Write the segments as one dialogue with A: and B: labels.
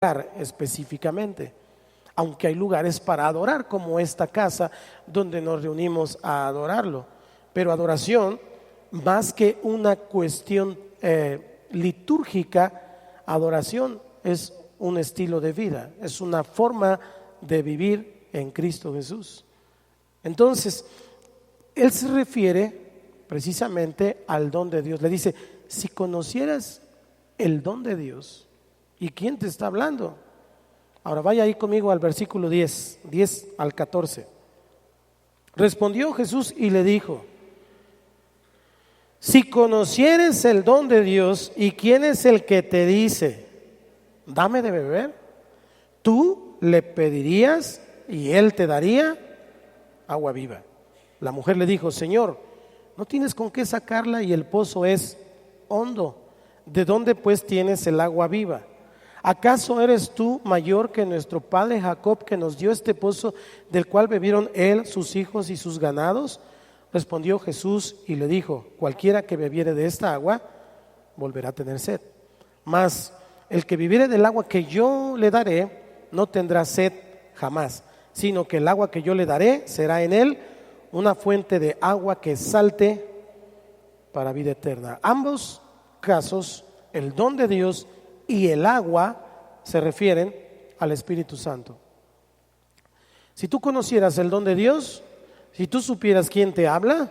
A: específicamente, aunque hay lugares para adorar, como esta casa donde nos reunimos a adorarlo. Pero adoración, más que una cuestión litúrgica, adoración es un estilo de vida, es una forma de vivir en Cristo Jesús. Entonces, él se refiere precisamente al don de Dios. Le dice, si conocieras el don de Dios, ¿y quién te está hablando? Ahora vaya ahí conmigo al versículo 10 al 14. Respondió Jesús y le dijo, si conocieres el don de Dios, ¿y quién es el que te dice, dame de beber? Tú le pedirías y él te daría agua viva. La mujer le dijo, Señor, no tienes con qué sacarla y el pozo es hondo. ¿De dónde pues tienes el agua viva? ¿Acaso eres tú mayor que nuestro padre Jacob, que nos dio este pozo del cual bebieron él, sus hijos y sus ganados? Respondió Jesús y le dijo, cualquiera que bebiere de esta agua volverá a tener sed, mas el que bebiere del agua que yo le daré no tendrá sed jamás, sino que el agua que yo le daré será en él una fuente de agua que salte para vida eterna. Ambos casos, el don de Dios y el agua, se refieren al Espíritu Santo. Si tú conocieras el don de Dios, si tú supieras quién te habla,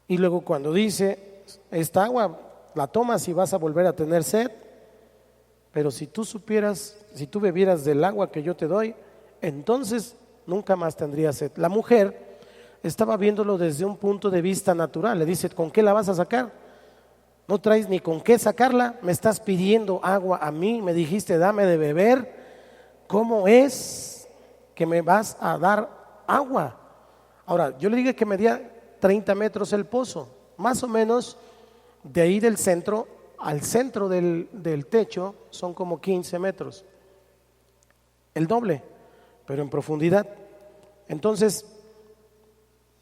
A: y luego cuando dice, esta agua la tomas y vas a volver a tener sed, pero si tú supieras, si tú bebieras del agua que yo te doy, entonces nunca más tendrías sed. La mujer estaba viéndolo desde un punto de vista natural. Le dice, ¿con qué la vas a sacar? No traes ni con qué sacarla, me estás pidiendo agua a mí, me dijiste dame de beber, ¿cómo es que me vas a dar agua? Ahora, yo le dije que medía 30 metros el pozo, más o menos de ahí del centro al centro del techo son como 15 metros, el doble, pero en profundidad. Entonces,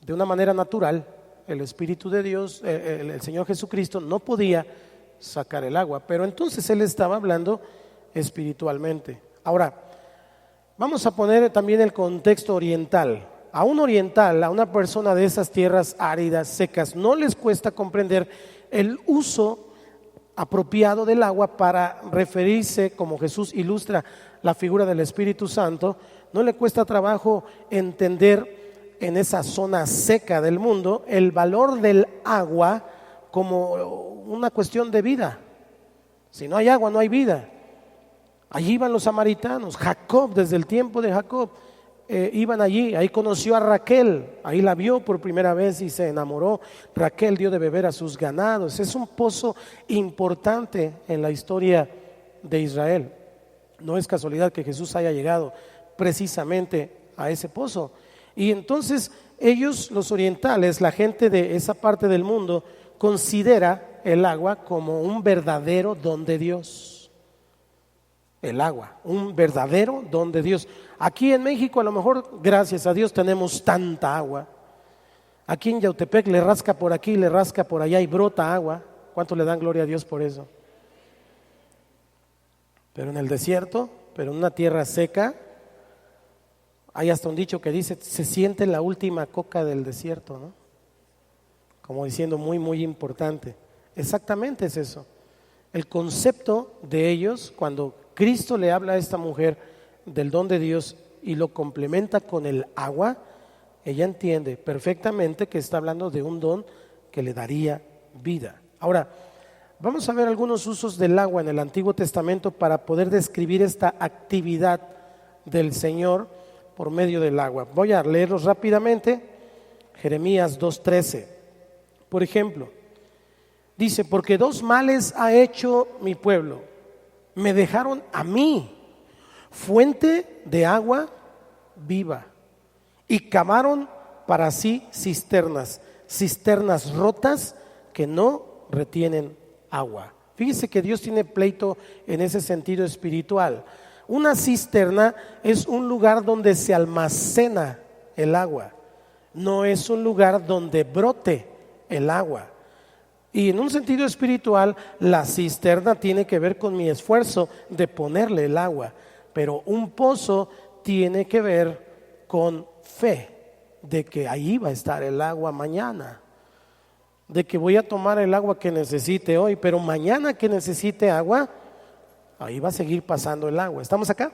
A: de una manera natural, el Espíritu de Dios, el Señor Jesucristo no podía sacar el agua, pero entonces Él estaba hablando espiritualmente. Ahora, vamos a poner también el contexto oriental. A un oriental, a una persona de esas tierras áridas, secas, no les cuesta comprender el uso apropiado del agua para referirse, como Jesús ilustra la figura del Espíritu Santo, no le cuesta trabajo entender en esa zona seca del mundo el valor del agua como una cuestión de vida. Si no hay agua, no hay vida. Allí iban los samaritanos, Jacob, desde el tiempo de Jacob, iban allí, ahí conoció a Raquel, ahí la vio por primera vez y se enamoró. Raquel dio de beber a sus ganados. Es un pozo importante en la historia de Israel. No es casualidad que Jesús haya llegado precisamente a ese pozo. Y entonces ellos, los orientales, la gente de esa parte del mundo, considera el agua como un verdadero don de Dios. El agua, un verdadero don de Dios. Aquí en México a lo mejor, gracias a Dios, tenemos tanta agua. Aquí en Yautepec le rasca por aquí, le rasca por allá y brota agua. ¿Cuánto le dan gloria a Dios por eso? Pero en el desierto, pero en una tierra seca, hay hasta un dicho que dice, se siente la última coca del desierto, ¿no? Como diciendo muy, muy importante. Exactamente es eso. El concepto de ellos, cuando Cristo le habla a esta mujer del don de Dios y lo complementa con el agua, ella entiende perfectamente que está hablando de un don que le daría vida. Ahora, vamos a ver algunos usos del agua en el Antiguo Testamento para poder describir esta actividad del Señor por medio del agua. Voy a leerlos rápidamente. Jeremías 2:13, por ejemplo, dice, porque dos males ha hecho mi pueblo, me dejaron a mí fuente de agua viva y cavaron para sí cisternas rotas que no retienen agua. Fíjese que Dios tiene pleito en ese sentido espiritual. Una cisterna es un lugar donde se almacena el agua, no es un lugar donde brote el agua. Y en un sentido espiritual, la cisterna tiene que ver con mi esfuerzo de ponerle el agua, pero un pozo tiene que ver con fe, de que ahí va a estar el agua mañana, de que voy a tomar el agua que necesite hoy, pero mañana que necesite agua, ahí va a seguir pasando el agua. ¿Estamos acá?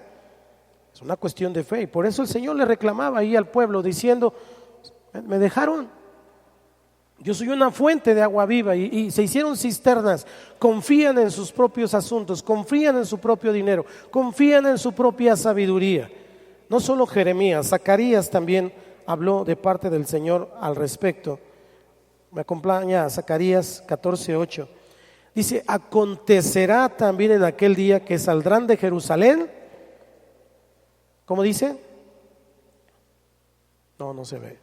A: Es una cuestión de fe, y por eso el Señor le reclamaba ahí al pueblo diciendo: me dejaron, yo soy una fuente de agua viva, y se hicieron cisternas. Confían en sus propios asuntos, confían en su propio dinero, confían en su propia sabiduría. No solo Jeremías, Zacarías también habló de parte del Señor al respecto. Me acompaña a Zacarías 14:8. Dice: acontecerá también en aquel día que saldrán de Jerusalén. ¿Cómo dice? No se ve.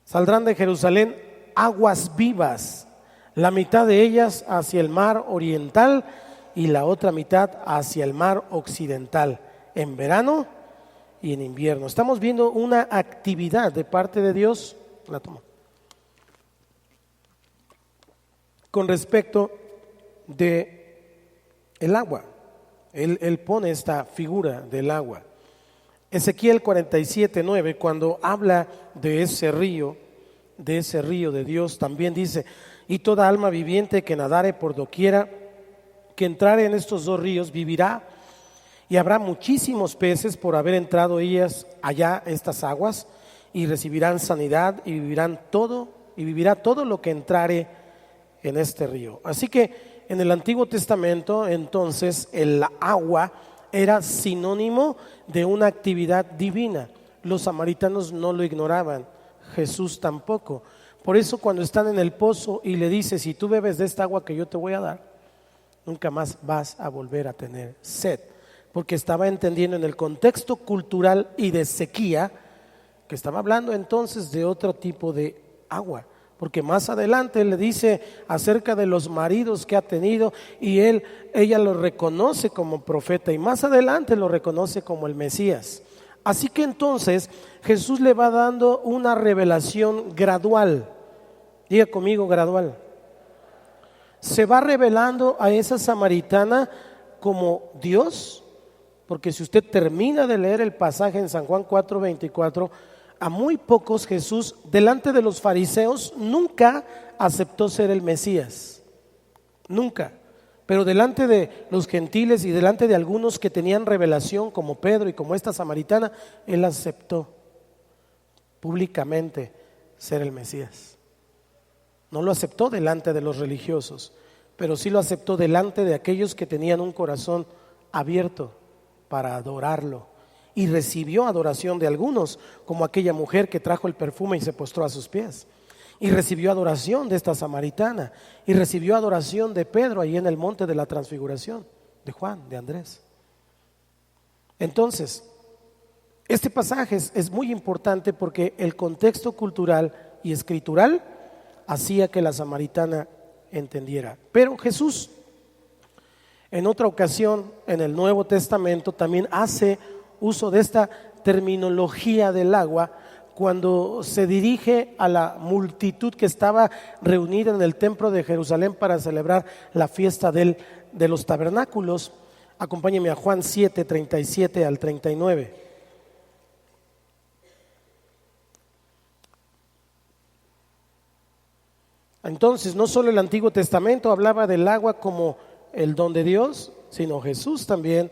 A: Saldrán de Jerusalén aguas vivas, la mitad de ellas hacia el mar oriental y la otra mitad hacia el mar occidental, en verano y en invierno. Estamos viendo una actividad de parte de Dios. La tomo. Con respecto de el agua, él pone esta figura del agua. Ezequiel 47:9, cuando habla de ese río de Dios, también dice: y toda alma viviente que nadare por doquiera, que entrare en estos dos ríos, vivirá, y habrá muchísimos peces por haber entrado ellas allá, estas aguas, y recibirán sanidad, y vivirá todo lo que entrare en este río. Así que en el Antiguo Testamento, entonces, el agua era sinónimo de una actividad divina. Los samaritanos no lo ignoraban, Jesús tampoco. Por eso cuando están en el pozo y le dice: si tú bebes de esta agua que yo te voy a dar, nunca más vas a volver a tener sed, porque estaba entendiendo en el contexto cultural y de sequía que estaba hablando entonces de otro tipo de agua. Porque más adelante le dice acerca de los maridos que ha tenido, y ella lo reconoce como profeta, y más adelante lo reconoce como el Mesías. Así que entonces Jesús le va dando una revelación gradual. Diga conmigo: gradual. Se va revelando a esa samaritana como Dios, porque si usted termina de leer el pasaje en San Juan 4:24, a muy pocos Jesús, delante de los fariseos, nunca aceptó ser el Mesías, nunca. Pero delante de los gentiles y delante de algunos que tenían revelación, como Pedro y como esta samaritana, él aceptó públicamente ser el Mesías. No lo aceptó delante de los religiosos, pero sí lo aceptó delante de aquellos que tenían un corazón abierto para adorarlo. Y recibió adoración de algunos, como aquella mujer que trajo el perfume y se postró a sus pies. Y recibió adoración de esta samaritana. Y recibió adoración de Pedro ahí en el monte de la transfiguración, de Juan, de Andrés. Entonces, este pasaje es muy importante porque el contexto cultural y escritural hacía que la samaritana entendiera. Pero Jesús, en otra ocasión, en el Nuevo Testamento, también hace uso de esta terminología del agua cuando se dirige a la multitud que estaba reunida en el templo de Jerusalén para celebrar la fiesta de los tabernáculos. Acompáñenme a Juan 7:37 al 39. Entonces, no solo el Antiguo Testamento hablaba del agua como el don de Dios, sino Jesús también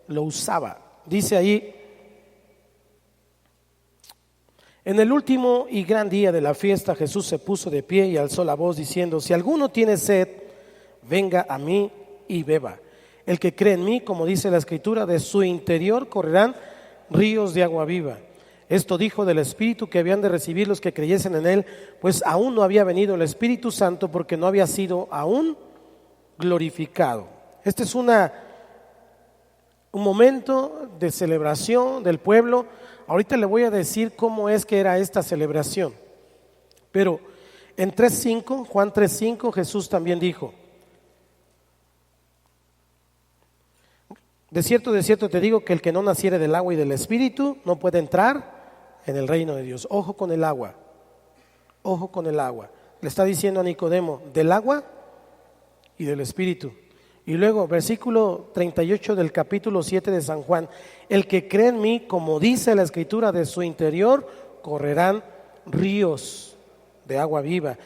A: lo usaba. Dice ahí: en el último y gran día de la fiesta, Jesús se puso de pie y alzó la voz diciendo: si alguno tiene sed, venga a mí y beba. El que cree en mí, como dice la Escritura, de su interior correrán ríos de agua viva. Esto dijo del Espíritu que habían de recibir los que creyesen en él, pues aún no había venido el Espíritu Santo, porque no había sido aún glorificado. Este es un momento de celebración del pueblo. Ahorita le voy a decir cómo es que era esta celebración. Pero en Juan 3:5, Jesús también dijo: de cierto te digo que el que no naciere del agua y del Espíritu no puede entrar en el reino de Dios. Ojo con el agua, ojo con el agua. Le está diciendo a Nicodemo, del agua y del Espíritu. Y luego, versículo 38 del capítulo 7 de San Juan, el que cree en mí, como dice la Escritura, de su interior correrán ríos de agua viva.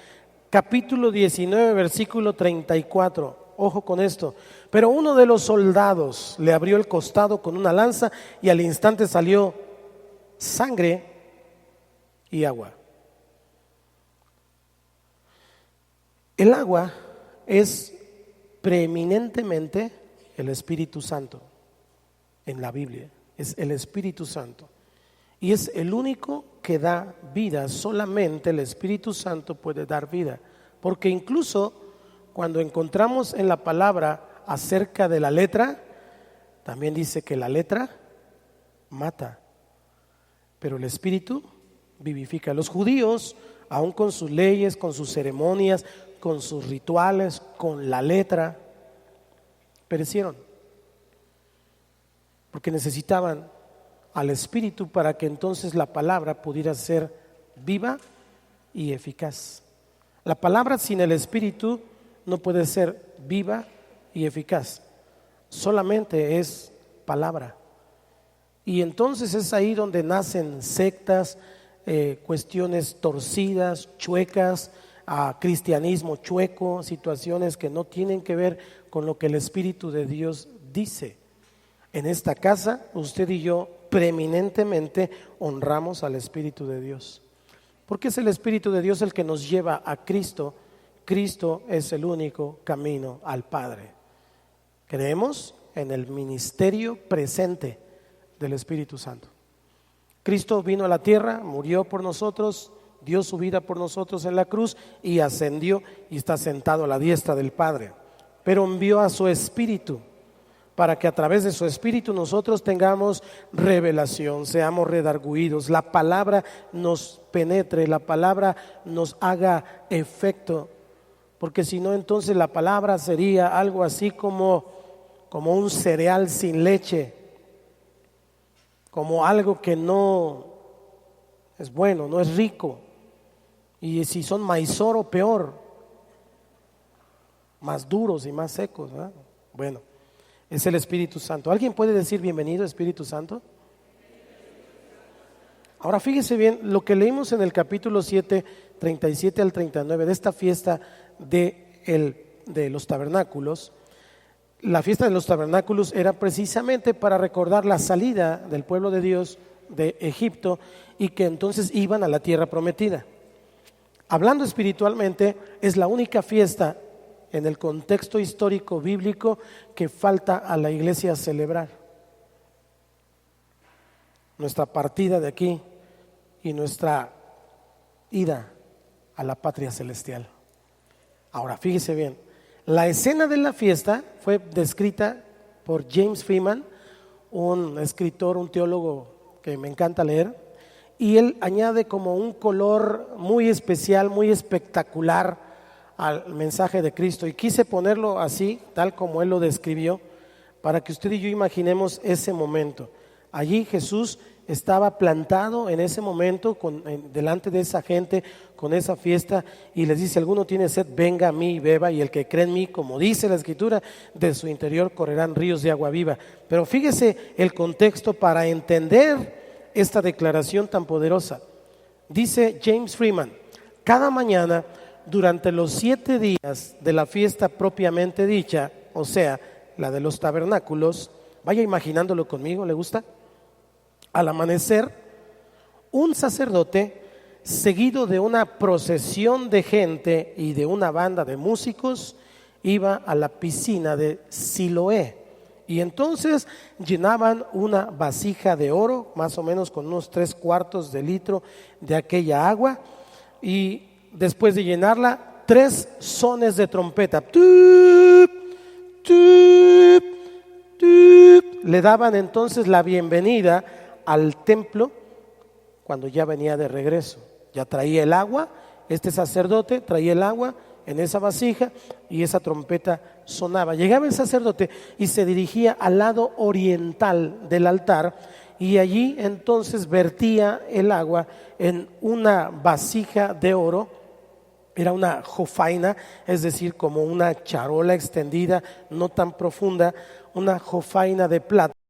A: Capítulo 19, versículo 34, ojo con esto. Pero uno de los soldados le abrió el costado con una lanza y al instante salió sangre y agua. El agua es preeminentemente el Espíritu Santo en la Biblia, es el Espíritu Santo y es el único que da vida. Solamente el Espíritu Santo puede dar vida, porque incluso cuando encontramos en la palabra acerca de la letra, también dice que la letra mata, pero el Espíritu vivifica. Los judíos, aún con sus leyes, con sus ceremonias, con sus rituales, con la letra, perecieron, porque necesitaban al Espíritu para que entonces la palabra pudiera ser viva y eficaz. La palabra sin el Espíritu no puede ser viva y eficaz, solamente es palabra. Y entonces es ahí donde nacen sectas, cuestiones torcidas, chuecas, a cristianismo chueco, situaciones que no tienen que ver con lo que el Espíritu de Dios dice. En esta casa, usted y yo preeminentemente honramos al Espíritu de Dios, porque es el Espíritu de Dios el que nos lleva a Cristo. Cristo es el único camino al Padre. Creemos en el ministerio presente del Espíritu Santo. Cristo vino a la tierra, murió por nosotros, dio su vida por nosotros en la cruz y ascendió y está sentado a la diestra del Padre, pero envió a su Espíritu para que a través de su Espíritu nosotros tengamos revelación, seamos redargüidos, la palabra nos penetre, la palabra nos haga efecto, porque si no, entonces la palabra sería algo así como un cereal sin leche, como algo que no es bueno, no es rico. Y si son maizoro, peor, más duros y más secos, ¿verdad? Bueno, es el Espíritu Santo. ¿Alguien puede decir bienvenido, Espíritu Santo? Ahora fíjese bien lo que leímos en el capítulo 7, 37 al 39 de esta fiesta de los tabernáculos. La fiesta de los tabernáculos era precisamente para recordar la salida del pueblo de Dios de Egipto y que entonces iban a la tierra prometida. Hablando espiritualmente, es la única fiesta en el contexto histórico bíblico que falta a la iglesia celebrar. Nuestra partida de aquí y nuestra ida a la patria celestial. Ahora, fíjese bien, la escena de la fiesta fue descrita por James Freeman, un escritor, un teólogo que me encanta leer, y él añade como un color muy especial, muy espectacular al mensaje de Cristo, y quise ponerlo así, tal como él lo describió, para que usted y yo imaginemos ese momento. Allí Jesús estaba plantado en ese momento delante de esa gente, con esa fiesta, y les dice: alguno tiene sed, venga a mí y beba, y el que cree en mí, como dice la Escritura, de su interior correrán ríos de agua viva. Pero fíjese el contexto para entender esta declaración tan poderosa. Dice James Freeman: cada mañana durante los 7 días de la fiesta propiamente dicha, o sea, la de los tabernáculos, vaya imaginándolo conmigo, ¿le gusta? Al amanecer, un sacerdote, seguido de una procesión de gente y de una banda de músicos, iba a la piscina de Siloé. Y entonces llenaban una vasija de oro, más o menos con unos 3/4 de litro de aquella agua, y después de llenarla, 3 sones de trompeta, ¡tup, tup, tup!, le daban entonces la bienvenida al templo cuando ya venía de regreso. Ya traía el agua, este sacerdote traía el agua en esa vasija y esa trompeta sonaba. Llegaba el sacerdote y se dirigía al lado oriental del altar, y allí entonces vertía el agua en una vasija de oro Era una jofaina, es decir, como una charola extendida, no tan profunda, una jofaina de plata.